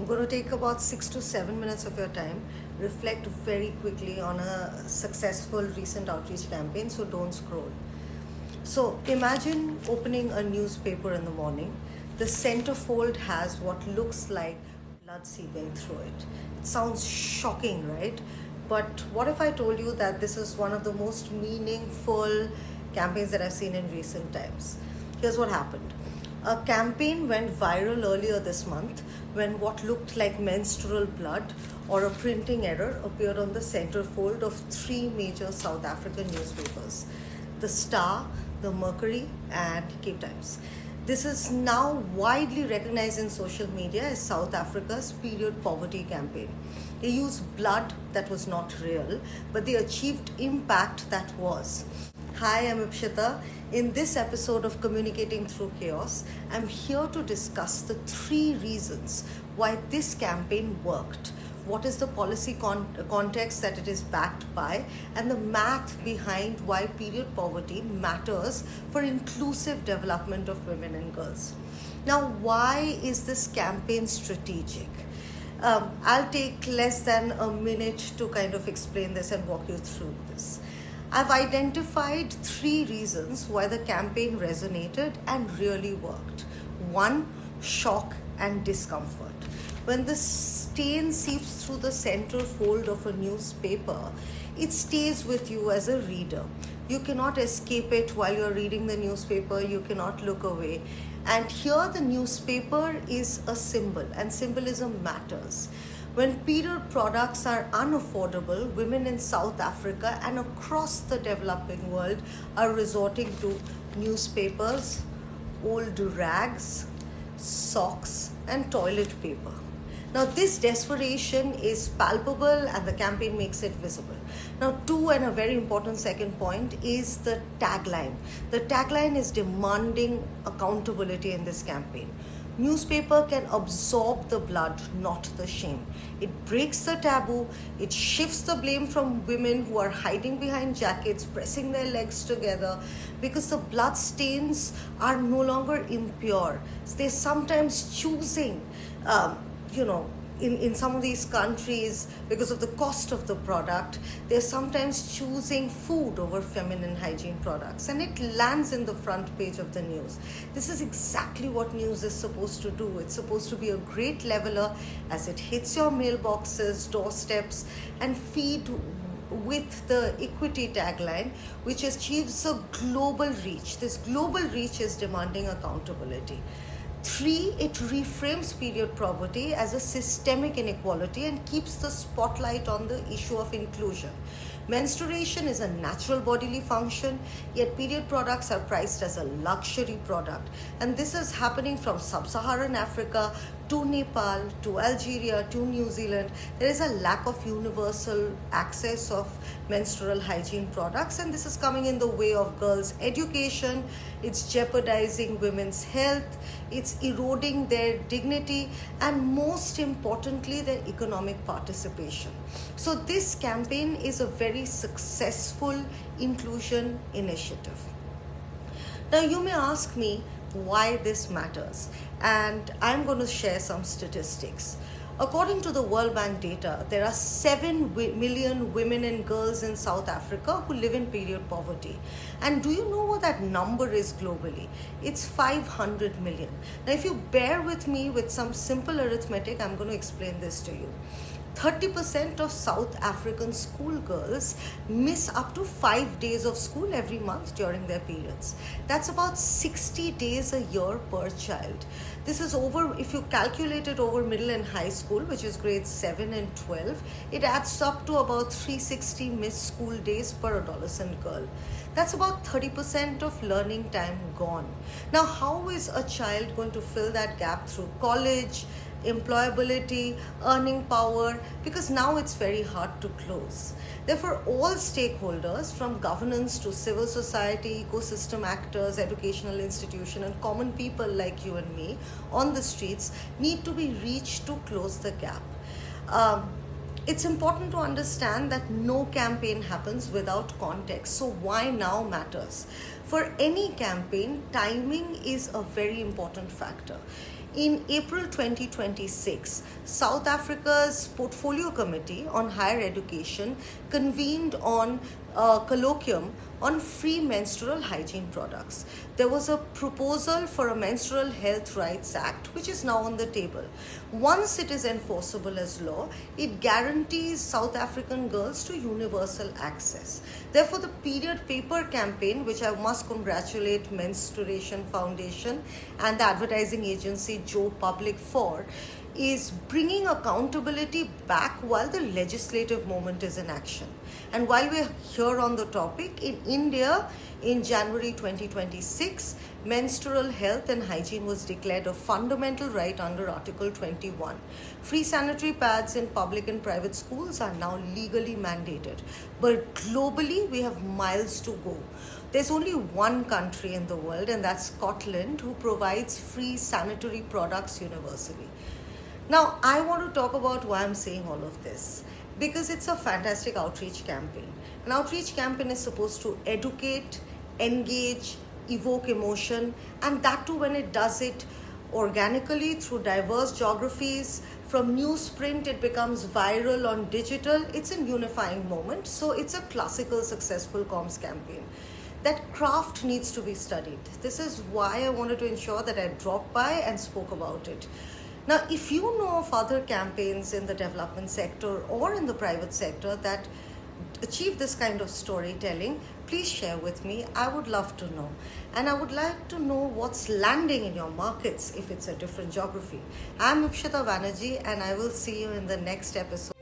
going to take about 6 to 7 minutes of your time, reflect very quickly on a successful recent outreach campaign, so don't scroll. So imagine opening a newspaper in the morning. The centerfold has what looks like blood seeping through it. It sounds shocking, right? But what if I told you that this is one of the most meaningful campaigns that I've seen in recent times? Here's what happened. A campaign went viral earlier this month when what looked like menstrual blood or a printing error appeared on the centerfold of 3 major South African newspapers: The Star, The Mercury, and Cape Times. This is now widely recognized in social media as South Africa's period poverty campaign. They used blood that was not real, but they achieved impact that was. Hi, I'm Ipshita. In this episode of Communicating Through Chaos, I'm here to discuss the 3 reasons why this campaign worked. What is the policy context that it is backed by, and the math behind why period poverty matters for inclusive development of women and girls. Now, why is this campaign strategic? I'll take less than a minute to kind of explain this and walk you through this. I've identified 3 reasons why the campaign resonated and really worked. 1, shock and discomfort. When the stain seeps through the centerfold of a newspaper, it stays with you as a reader. You cannot escape it while you're reading the newspaper. You cannot look away. And here the newspaper is a symbol, and symbolism matters. When period products are unaffordable, women in South Africa and across the developing world are resorting to newspapers, old rags, socks, and toilet paper. Now, this desperation is palpable and the campaign makes it visible. Now, 2, and a very important second point, is the tagline. The tagline is demanding accountability in this campaign. Newspaper can absorb the blood, not the shame. It breaks the taboo. It shifts the blame from women who are hiding behind jackets, pressing their legs together, because the blood stains are no longer impure. They're sometimes choosing, in some of these countries, because of the cost of the product, they're sometimes choosing food over feminine hygiene products, and it lands in the front page of the news. This is exactly what news is supposed to do. It's supposed to be a great leveler as it hits your mailboxes, doorsteps, and feed with the equity tagline, which achieves a global reach. This global reach is demanding accountability. 3, it reframes period poverty as a systemic inequality and keeps the spotlight on the issue of inclusion. Menstruation is a natural bodily function, yet period products are priced as a luxury product. And this is happening from sub-Saharan Africa to Nepal, to Algeria, to New Zealand. There is a lack of universal access of menstrual hygiene products, and this is coming in the way of girls' education. It's jeopardizing women's health. It's eroding their dignity, and most importantly, their economic participation. So this campaign is a very successful inclusion initiative. Now, you may ask me why this matters, and I'm going to share some statistics. According to the World Bank data, there are 7 million women and girls in South Africa who live in period poverty. And do you know what that number is globally? It's 500 million. Now, if you bear with me with some simple arithmetic, I'm going to explain this to you. 30% of South African schoolgirls miss up to 5 days of school every month during their periods. That's about 60 days a year per child. This is over, if you calculate it over middle and high school, which is grades 7 and 12, it adds up to about 360 missed school days per adolescent girl. That's about 30% of learning time gone. Now, how is a child going to fill that gap through college, employability, earning power? Because now it's very hard to close. Therefore, all stakeholders, from governance to civil society, ecosystem actors, educational institution, and common people like you and me on the streets, need to be reached to close the gap. it's important to understand that no campaign happens without context. So why now matters. For any campaign, timing is a very important factor. In April 2026, South Africa's Portfolio Committee on Higher Education convened on a colloquium on free menstrual hygiene products. There was a proposal for a Menstrual Health Rights Act, which is now on the table. Once it is enforceable as law, it guarantees South African girls to universal access. Therefore, the period paper campaign, which I must congratulate MENstruation Foundation and the advertising agency Joe Public for, is bringing accountability back while the legislative movement is in action. And while we're here on the topic, in India, in January 2026, menstrual health and hygiene was declared a fundamental right under Article 21. Free sanitary pads in public and private schools are now legally mandated. But globally, we have miles to go. There's only one country in the world, and that's Scotland, who provides free sanitary products universally. Now, I want to talk about why I'm saying all of this. Because it's a fantastic outreach campaign. An outreach campaign is supposed to educate, engage, evoke emotion, and that too when it does it organically through diverse geographies. From newsprint, it becomes viral on digital. It's a unifying moment. So it's a classical successful comms campaign. That craft needs to be studied. This is why I wanted to ensure that I dropped by and spoke about it. Now, if you know of other campaigns in the development sector or in the private sector that achieve this kind of storytelling, please share with me. I would love to know. And I would like to know what's landing in your markets if it's a different geography. I'm Ipshita Banerjee, and I will see you in the next episode.